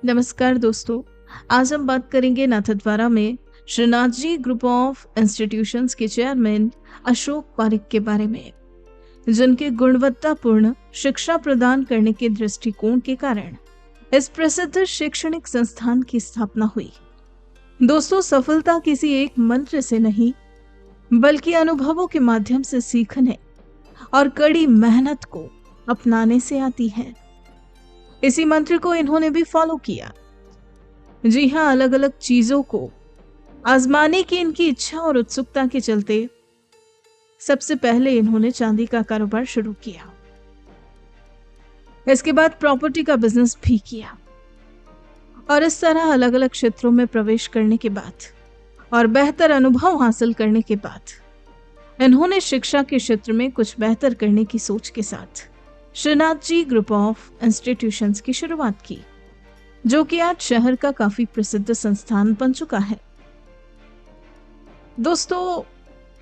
नमस्कार दोस्तों। आज हम बात करेंगे नाथद्वारा में Shrinath ji group of institutions के चेयरमैन अशोक पारिक के बारे में, जिनके गुणवत्तापूर्ण शिक्षा प्रदान करने के दृष्टिकोण के कारण इस प्रसिद्ध शैक्षणिक संस्थान की स्थापना हुई। दोस्तों, सफलता किसी एक मंत्र से नहीं बल्कि अनुभवों के माध्यम से सीखने और कड़ी मेहनत को अपनाने से आती है। इसी मंत्र को इन्होंने भी फॉलो किया। जी हाँ, अलग अलग चीजों को आजमाने की इनकी इच्छा और उत्सुकता के चलते सबसे पहले इन्होंने चांदी का कारोबार शुरू किया। इसके बाद प्रॉपर्टी का बिजनेस भी किया और इस तरह अलग अलग क्षेत्रों में प्रवेश करने के बाद और बेहतर अनुभव हासिल करने के बाद इन्होंने शिक्षा के क्षेत्र में कुछ बेहतर करने की सोच के साथ Shrinath ji group of institutions की शुरुआत की, जो कि आज शहर का काफी प्रसिद्ध संस्थान बन चुका है। दोस्तों,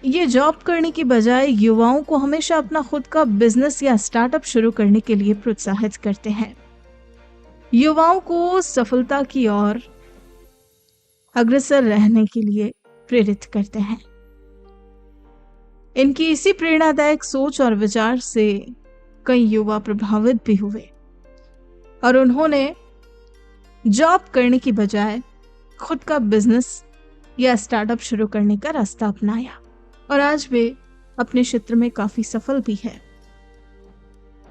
ये जॉब करने की बजाय युवाओं को हमेशा अपना खुद का बिजनेस या स्टार्टअप शुरू करने के लिए प्रोत्साहित करते हैं। युवाओं को सफलता की ओर अग्रसर रहने के लिए प्रेरित करते हैं। इनकी इसी प्रेरणादायक सोच और विचार से कई युवा प्रभावित भी हुए और उन्होंने जॉब करने की बजाय खुद का बिजनेस या स्टार्टअप शुरू करने का रास्ता अपनाया और आज वे अपने क्षेत्र में काफी सफल भी है।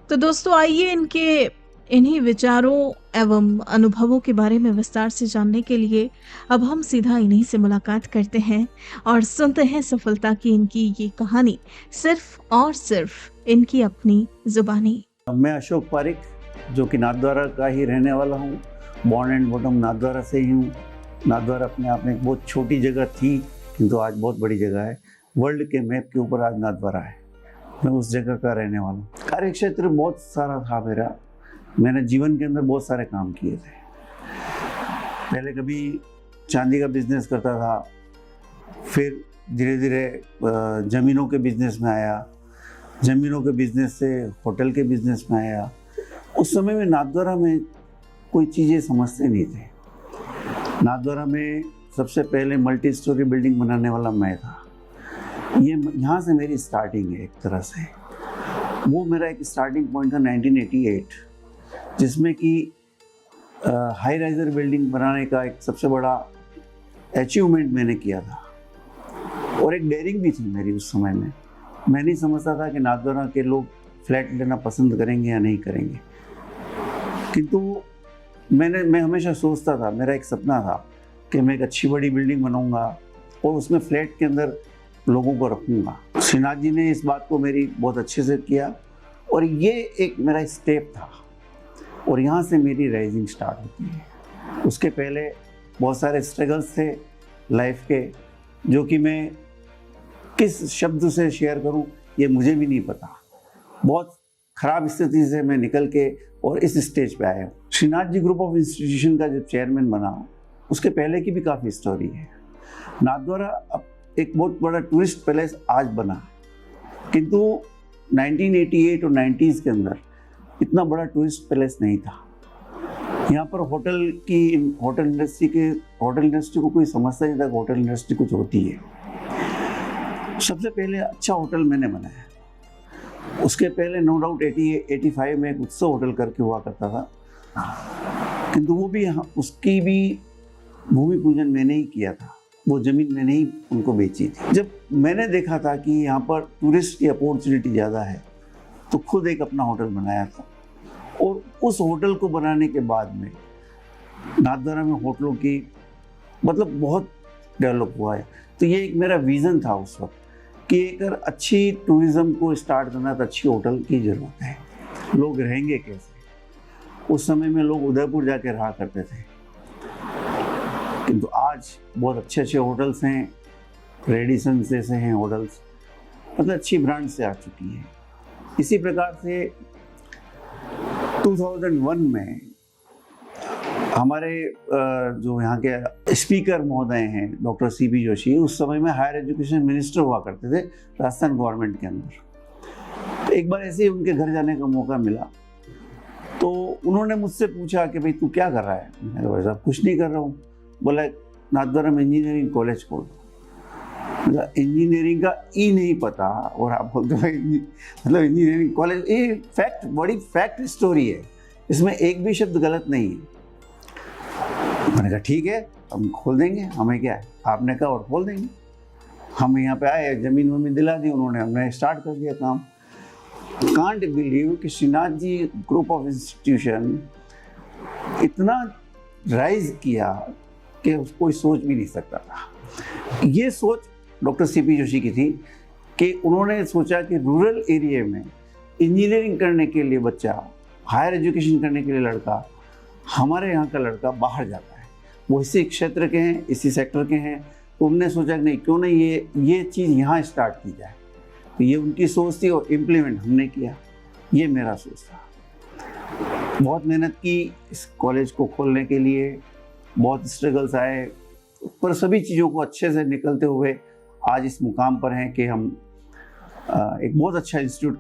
तो दोस्तों, आइए इनके इन्हीं विचारों एवं अनुभवों के बारे में विस्तार से जानने के लिए अब हम सीधा इन्हीं से मुलाकात करते हैं और सुनते हैं सफलता की इनकी ये कहानी, सिर्फ और सिर्फ इनकी अपनी जुबानी। मैं अशोक पारिक, जो कि नाथद्वारा का ही रहने वाला हूँ। बॉर्न एंड बॉटम नाथद्वारा से ही हूँ। नाथद्वारा अपने आप में एक बहुत छोटी जगह थी, किंतु आज बहुत बड़ी जगह है। वर्ल्ड के मैप के ऊपर आज नाथद्वारा है। मैं उस जगह का रहने वाला हूँ। कार्य क्षेत्र बहुत सारा था मेरा। मैंने जीवन के अंदर बहुत सारे काम किए थे। पहले कभी चांदी का बिजनेस करता था, फिर धीरे धीरे ज़मीनों के बिजनेस में आया, ज़मीनों के बिजनेस से होटल के बिजनेस में आया। उस समय में नाथद्वारा में कोई चीज़ें समझते नहीं थे। नाथद्वारा में सबसे पहले मल्टी स्टोरी बिल्डिंग बनाने वाला मैं था। यहाँ से मेरी स्टार्टिंग है एक तरह से। वो मेरा एक स्टार्टिंग पॉइंट था 1988, जिसमें कि हाई राइजर बिल्डिंग बनाने का एक सबसे बड़ा अचीवमेंट मैंने किया था और एक डेयरिंग भी थी मेरी उस समय में। मैं नहीं समझता था कि नाथद्वारा के लोग फ्लैट लेना पसंद करेंगे या नहीं करेंगे, किंतु मैं हमेशा सोचता था, मेरा एक सपना था कि मैं एक अच्छी बड़ी बिल्डिंग बनाऊंगा और उसमें फ्लैट के अंदर लोगों को रखूंगा। श्रीनाथ जी ने इस बात को मेरी बहुत अच्छे से किया और ये एक मेरा स्टेप था और यहाँ से मेरी राइजिंग स्टार्ट होती है। उसके पहले बहुत सारे स्ट्रगल्स थे लाइफ के, जो कि मैं किस शब्द से शेयर करूं ये मुझे भी नहीं पता। बहुत ख़राब स्थिति से मैं निकल के और इस स्टेज पे आया हूँ। Shrinath ji group of institution का जब चेयरमैन बना, उसके पहले की भी काफ़ी स्टोरी है। नाथद्वारा अब एक बहुत बड़ा टूरिस्ट पैलेस आज बना, किंतु 1988 और 90s के अंदर इतना बड़ा टूरिस्ट पैलेस नहीं था। यहाँ पर होटल इंडस्ट्री को कोई समझता नहीं था कि होटल इंडस्ट्री कुछ होती है। सबसे पहले अच्छा होटल मैंने बनाया। उसके पहले नो डाउट 85 में एक उत्सव होटल करके हुआ करता था, किंतु वो भी उसकी भी भूमि पूजन मैंने ही किया था। वो ज़मीन मैंने ही उनको बेची थी। जब मैंने देखा था कि यहाँ पर टूरिस्ट की अपॉर्चुनिटी ज़्यादा है, तो खुद एक अपना होटल बनाया था और उस होटल को बनाने के बाद में नाथद्वारा में होटलों की मतलब बहुत डेवलप हुआ है। तो ये एक मेरा विज़न था उस वक्त कि अगर अच्छी टूरिज़्म को स्टार्ट करना तो अच्छी होटल की ज़रूरत है। लोग रहेंगे कैसे? उस समय में लोग उदयपुर जाके रहा करते थे, किंतु आज बहुत अच्छे अच्छे होटल्स हैं। रेडिसन जैसे हैं होटल्स, मतलब अच्छी ब्रांड से आ चुकी हैं। इसी प्रकार से 2001 में हमारे जो यहाँ के स्पीकर महोदय हैं डॉक्टर CP जोशी, उस समय में हायर एजुकेशन मिनिस्टर हुआ करते थे राजस्थान गवर्नमेंट के अंदर। तो एक बार ऐसे ही उनके घर जाने का मौका मिला, तो उन्होंने मुझसे पूछा कि भाई तू क्या कर रहा है? मैंने कहा भाई साहब कुछ नहीं कर रहा हूँ। बोला नाथद्वारा में इंजीनियरिंग कॉलेज खोल। इंजीनियरिंग का ई नहीं पता और आप बोलते हो मतलब इंजीनियरिंग कॉलेज, ये फैक्ट, बड़ी फैक्ट स्टोरी है, इसमें एक भी शब्द गलत नहीं है। मैंने कहा ठीक है हम खोल देंगे, हमें क्या है, आपने कहा और खोल देंगे। हम यहाँ पे आए, ज़मीन वमीन दिला दी उन्होंने, हमने स्टार्ट कर दिया काम। कांट बिलीव कि Shrinath ji group of institution इतना राइज किया कि कोई सोच भी नहीं सकता था। ये सोच डॉक्टर सीपी जोशी की थी कि उन्होंने सोचा कि रूरल एरिया में इंजीनियरिंग करने के लिए बच्चा, हायर एजुकेशन करने के लिए लड़का, हमारे यहाँ का लड़का बाहर जाता है, वो इसी क्षेत्र के हैं, इसी सेक्टर के हैं, तो उनने सोचा कि नहीं क्यों नहीं ये चीज़ यहाँ स्टार्ट की जाए। तो ये उनकी सोच थी और इम्प्लीमेंट हमने किया, ये मेरा सोच था। बहुत मेहनत की इस कॉलेज को खोलने के लिए, बहुत स्ट्रगल्स आए, पर सभी चीज़ों को अच्छे से निकलते हुए आज इस मुकाम पर हैं कि हम एक बहुत अच्छा इंस्टीट्यूट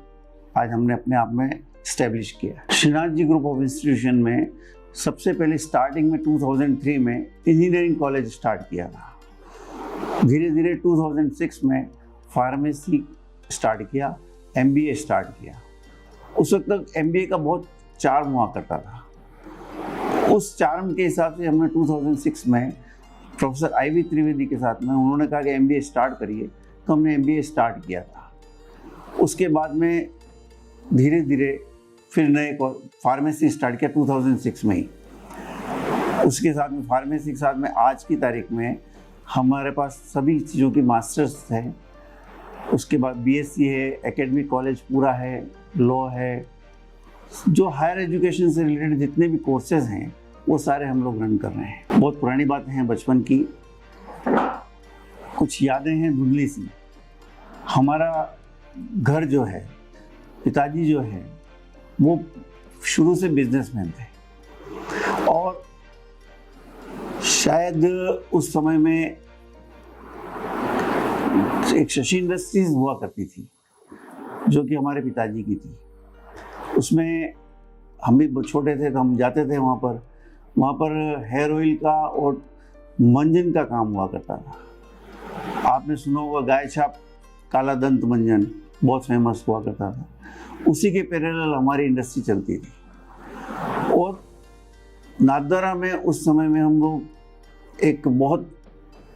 आज हमने अपने आप में इस्टेब्लिश किया। Shrinath ji group of institution में सबसे पहले स्टार्टिंग में 2003 में इंजीनियरिंग कॉलेज स्टार्ट किया था। धीरे धीरे 2006 में फार्मेसी स्टार्ट किया, MBA स्टार्ट किया। उस वक्त तक MBA का बहुत चार्म हुआ करता था। उस चार्म के हिसाब से हमने 2006 में प्रोफेसर IV त्रिवेदी के साथ में, उन्होंने कहा कि MBA स्टार्ट करिए, तो हमने MBA स्टार्ट किया था। उसके बाद में धीरे धीरे फिर नए फार्मेसी स्टार्ट किया 2006 में ही। उसके साथ में फार्मेसी के साथ में आज की तारीख में हमारे पास सभी चीज़ों की मास्टर्स है। उसके बाद BSc है, एकेडमिक कॉलेज पूरा है, लॉ है, जो हायर एजुकेशन से रिलेटेड जितने भी कोर्सेज हैं वो सारे हम लोग रन कर रहे हैं। बहुत पुरानी बातें हैं बचपन की, कुछ यादें हैं धुंधली सी। हमारा घर जो है, पिताजी जो है वो शुरू से बिजनेसमैन थे और शायद उस समय में एक शशि इंडस्ट्रीज हुआ करती थी जो कि हमारे पिताजी की थी। उसमें हम भी छोटे थे तो हम जाते थे वहाँ पर हेयर ऑयल का और मंजन का काम हुआ करता था। आपने सुना होगा गाय छाप काला दंत मंजन बहुत फेमस हुआ करता था। उसी के पैरेलल हमारी इंडस्ट्री चलती थी। और नाथद्वारा में उस समय में हम लोग एक बहुत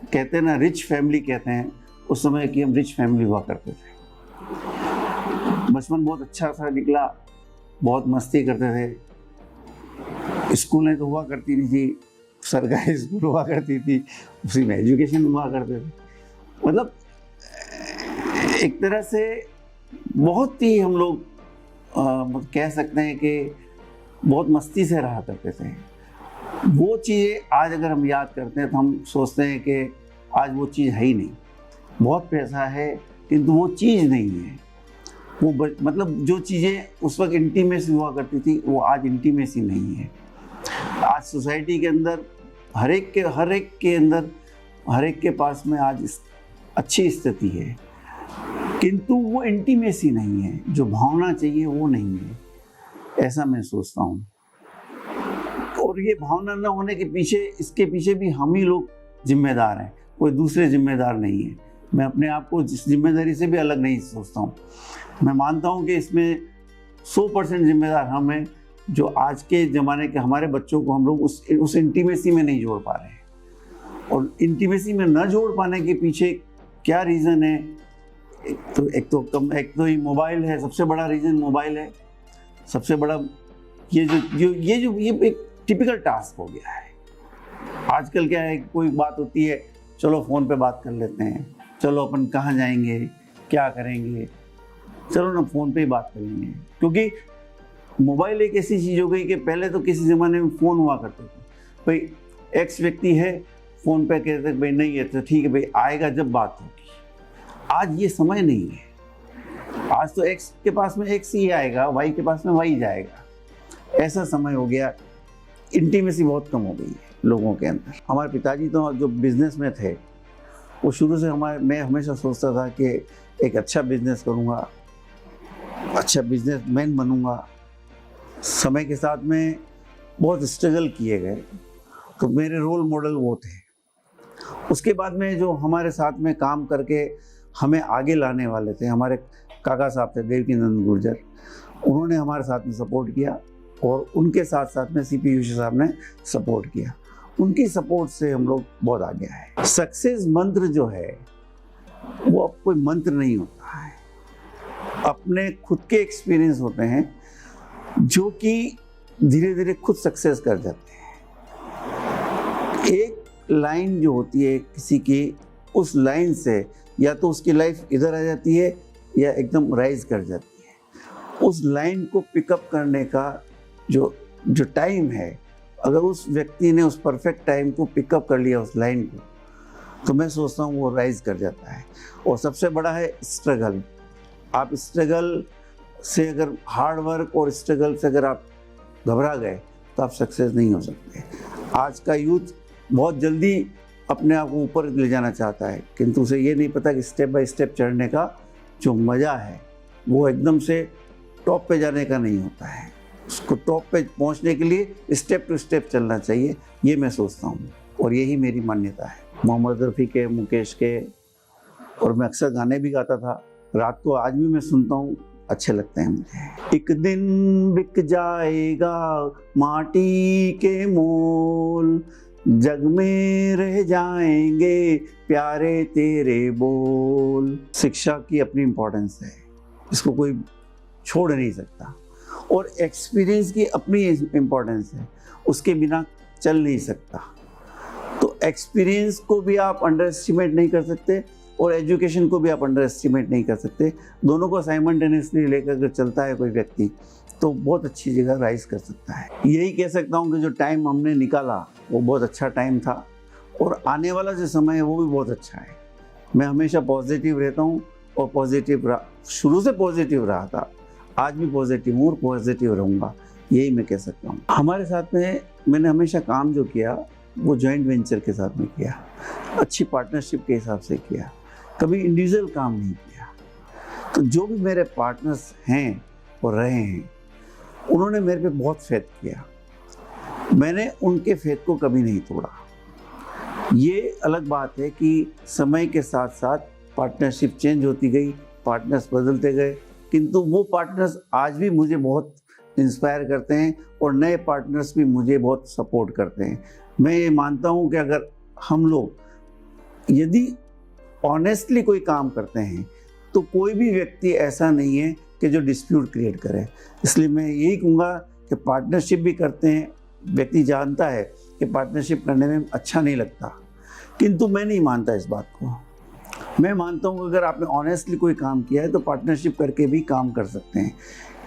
कहते हैं ना, रिच फैमिली कहते हैं, उस समय की हम रिच फैमिली हुआ करते थे। बचपन बहुत अच्छा सा निकला, बहुत मस्ती करते थे। स्कूलें तो हुआ करती नहीं थी, सरकारी स्कूल हुआ करती थी, उसी में एजुकेशन हुआ करते थे। मतलब एक तरह से बहुत ही हम लोग कह सकते हैं कि बहुत मस्ती से रहा करते थे। वो चीज़ें आज अगर हम याद करते हैं तो हम सोचते हैं कि आज वो चीज़ है ही नहीं। बहुत पैसा है किंतु वो चीज़ नहीं है। वो मतलब जो चीज़ें उस वक्त इंटीमेसी हुआ करती थी वो आज इंटीमेसी नहीं है। आज सोसाइटी के अंदर हर एक के पास में आज अच्छी स्थिति है किंतु वो इंटीमेसी नहीं है, जो भावना चाहिए वो नहीं है, ऐसा मैं सोचता हूँ। और ये भावना न होने के पीछे, इसके पीछे भी हम ही लोग जिम्मेदार हैं, कोई दूसरे जिम्मेदार नहीं है। मैं अपने आप को जिस जिम्मेदारी से भी अलग नहीं सोचता हूँ। मैं मानता हूँ कि इसमें 100% जिम्मेदार हम हैं, जो आज के ज़माने के हमारे बच्चों को हम लोग उस इंटीमेसी में नहीं जोड़ पा रहे हैं। और इंटीमेसी में न जोड़ पाने के पीछे क्या रीज़न है? एक तो ये मोबाइल है, सबसे बड़ा रीज़न मोबाइल है। सबसे बड़ा ये एक टिपिकल टास्क हो गया है। आजकल क्या है, कोई बात होती है, चलो फ़ोन पे बात कर लेते हैं, चलो अपन कहाँ जाएंगे, क्या करेंगे, चलो ना फ़ोन पे ही बात करेंगे। क्योंकि मोबाइल एक ऐसी चीज़ हो गई कि पहले तो किसी ज़माने में फ़ोन हुआ करते थे, भाई एक्स व्यक्ति है, फ़ोन पे कहते भाई नहीं है तो ठीक है भाई, आएगा जब बात होगी। आज ये समय नहीं है। आज तो एक्स के पास में एक्स ही आएगा, वाई के पास में वाई जाएगा। ऐसा समय हो गया। इंटीमेसी बहुत कम हो गई है लोगों के अंदर। हमारे पिताजी तो जो बिजनेस में थे, वो शुरू से मैं हमेशा सोचता था कि एक अच्छा बिजनेस करूँगा, अच्छा बिजनेसमैन बनूँगा। समय के साथ में बहुत स्ट्रगल किए गए, तो मेरे रोल मॉडल वो थे। उसके बाद में जो हमारे साथ में काम करके हमें आगे लाने वाले थे, हमारे काका साहब थे देवकीनंद गुर्जर, उन्होंने हमारे साथ में सपोर्ट किया और उनके साथ साथ में सीपी जोशी साहब ने सपोर्ट किया। उनकी सपोर्ट से हम लोग बहुत आगे आए। सक्सेस मंत्र जो है वो अब कोई मंत्र नहीं होता है, अपने खुद के एक्सपीरियंस होते हैं जो कि धीरे धीरे खुद सक्सेस कर जाते हैं। एक लाइन जो होती है किसी की, उस लाइन से या तो उसकी लाइफ इधर आ जाती है या एकदम राइज कर जाती है। उस लाइन को पिकअप करने का जो टाइम है, अगर उस व्यक्ति ने उस परफेक्ट टाइम को पिकअप कर लिया उस लाइन को, तो मैं सोचता हूँ वो राइज कर जाता है। और सबसे बड़ा है स्ट्रगल। आप स्ट्रगल से, अगर हार्ड वर्क और स्ट्रगल से अगर आप घबरा गए तो आप सक्सेस नहीं हो सकते। आज का यूथ बहुत जल्दी अपने आप को ऊपर ले जाना चाहता है, किंतु उसे ये नहीं पता कि स्टेप बाय स्टेप चढ़ने का जो मज़ा है वो एकदम से टॉप पे जाने का नहीं होता है। उसको टॉप पे पहुंचने के लिए स्टेप टू स्टेप चलना चाहिए, ये मैं सोचता हूँ और यही मेरी मान्यता है। मोहम्मद रफ़ी के, मुकेश के, और मैं अक्सर गाने भी गाता था, रात को आज भी मैं सुनता हूँ, अच्छे लगते हैं मुझे। एक दिन बिक जाएगा माटी के मोल, जग में रह जाएंगे प्यारे तेरे बोल। शिक्षा की अपनी इम्पोर्टेंस है, इसको कोई छोड़ नहीं सकता, और एक्सपीरियंस की अपनी इम्पोर्टेंस है, उसके बिना चल नहीं सकता। तो एक्सपीरियंस को भी आप अंडर एस्टिमेट नहीं कर सकते और एजुकेशन को भी आप अंडर एस्टिमेट नहीं कर सकते। दोनों को साइमल्टेनियसली लेकर अगर चलता है कोई व्यक्ति तो बहुत अच्छी जगह राइज कर सकता है। यही कह सकता हूँ कि जो टाइम हमने निकाला वो बहुत अच्छा टाइम था और आने वाला जो समय है वो भी बहुत अच्छा है। मैं हमेशा पॉजिटिव रहता हूँ और पॉजिटिव शुरू से पॉजिटिव रहा था, आज भी पॉजिटिव हूँ और पॉजिटिव रहूँगा, यही मैं कह सकता हूँ। हमारे साथ में मैंने हमेशा काम जो किया वो जॉइंट वेंचर के साथ में किया, अच्छी पार्टनरशिप के हिसाब से किया, कभी इंडिविजुअल काम नहीं किया। तो जो भी मेरे पार्टनर्स हैं और रहे हैं, उन्होंने मेरे पे बहुत फेथ किया, मैंने उनके फेथ को कभी नहीं तोड़ा। ये अलग बात है कि समय के साथ साथ पार्टनरशिप चेंज होती गई, पार्टनर्स बदलते गए, किंतु वो पार्टनर्स आज भी मुझे बहुत इंस्पायर करते हैं और नए पार्टनर्स भी मुझे बहुत सपोर्ट करते हैं। मैं ये मानता हूँ कि अगर हम लोग यदि ऑनेस्टली कोई काम करते हैं तो कोई भी व्यक्ति ऐसा नहीं है कि जो डिस्प्यूट क्रिएट करे। इसलिए मैं यही कहूँगा कि पार्टनरशिप भी करते हैं, व्यक्ति जानता है कि पार्टनरशिप करने में अच्छा नहीं लगता, किंतु मैं नहीं मानता इस बात को। मैं मानता हूँ कि अगर आपने ऑनेस्टली कोई काम किया है तो पार्टनरशिप करके भी काम कर सकते हैं।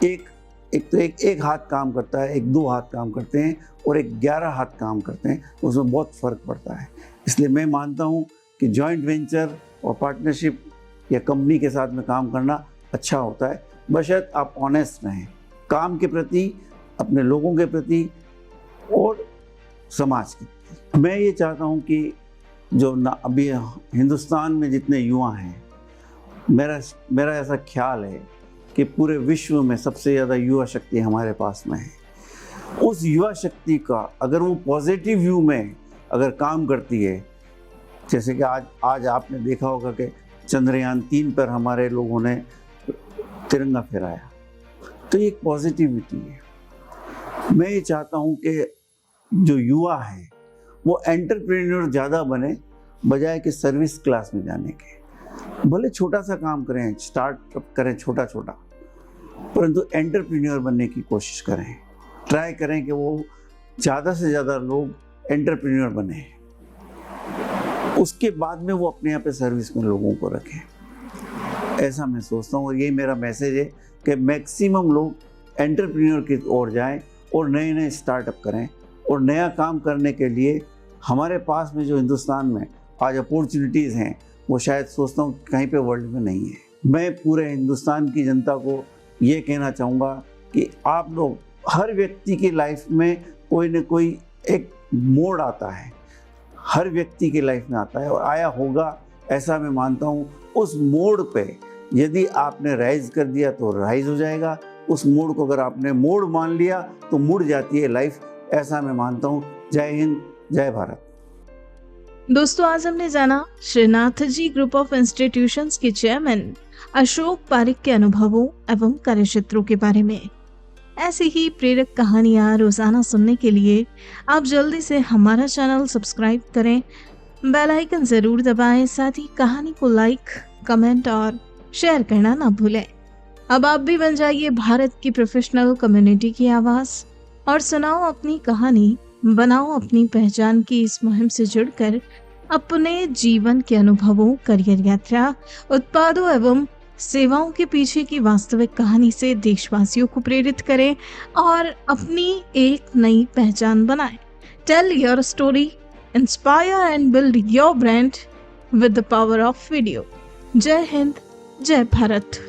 एक हाथ काम करता है, एक 2 हाथ काम करते हैं और एक 11 हाथ काम करते हैं, उसमें बहुत फ़र्क पड़ता है। इसलिए मैं मानता हूँ कि जॉइंट वेंचर और पार्टनरशिप या कंपनी के साथ में काम करना अच्छा होता है, बशर्ते आप ऑनेस्ट रहें काम के प्रति, अपने लोगों के प्रति और समाज के प्रति। मैं ये चाहता हूँ कि जो अभी हिंदुस्तान में जितने युवा हैं, मेरा ऐसा ख्याल है कि पूरे विश्व में सबसे ज़्यादा युवा शक्ति हमारे पास में है। उस युवा शक्ति का अगर वो पॉजिटिव व्यू में अगर काम करती है, जैसे कि आज आपने देखा होगा कि चंद्रयान 3 पर हमारे लोगों ने तिरंगा फहराया, तो ये एक पॉजिटिविटी है। मैं ये चाहता हूँ कि जो युवा है वो एंटरप्रेन्योर ज़्यादा बने बजाय कि सर्विस क्लास में जाने के। भले छोटा सा काम करें, स्टार्टअप करें छोटा छोटा, परंतु एंटरप्रेन्योर बनने की कोशिश करें, ट्राई करें कि वो ज़्यादा से ज़्यादा लोग एंटरप्रेन्योर बने, उसके बाद में वो अपने यहाँ पे सर्विस में लोगों को रखें। ऐसा मैं सोचता हूँ और यही मेरा मैसेज है कि मैक्सिमम लोग एंटरप्रेन्योर की ओर जाएं और नए नए स्टार्टअप करें। और नया काम करने के लिए हमारे पास में जो हिंदुस्तान में आज अपॉर्चुनिटीज़ हैं वो शायद सोचता हूँ कहीं पे वर्ल्ड में नहीं है। मैं पूरे हिंदुस्तान की जनता को ये कहना चाहूँगा कि आप लोग, हर व्यक्ति की लाइफ में कोई न कोई एक मोड़ आता है, हर व्यक्ति की लाइफ में आता है और आया होगा, ऐसा मैं मानता हूँ। उस मोड़ पे यदि आपने राइज कर दिया तो राइज हो जाएगा, उस मोड़ को अगर आपने मोड़ मान लिया तो मुड़ जाती है लाइफ, ऐसा मैं मानता हूँ। जय हिंद, जय भारत। दोस्तों, आज हमने जाना श्रीनाथजी ग्रुप ऑफ इंस्टीट्यूशंस के चेयरमैन अशोक पारिक के अनुभवों एवं कार्यक्षेत्रों के बारे में। ऐसी ही प्रेरक कहानियां रोजाना सुनने के लिए आप जल्दी से हमारा चैनल सब्सक्राइब करें, बेल आइकन जरूर दबाएं, साथ ही कहानी को लाइक, कमेंट और शेयर करना ना भूलें। अब आप भी बन जाइए भारत की प्रोफेशनल कम्युनिटी की आवाज और सुनाओ अपनी कहानी, बनाओ अपनी पहचान की इस मुहिम से जुड़कर अपने जीवन के अनुभवों, करियर यात्रा, उत्पादों एवं सेवाओं के पीछे की वास्तविक कहानी से देशवासियों को प्रेरित करें और अपनी एक नई पहचान बनाएं। Tell your story, inspire and build your brand with the power of video. जय हिंद, जय भारत।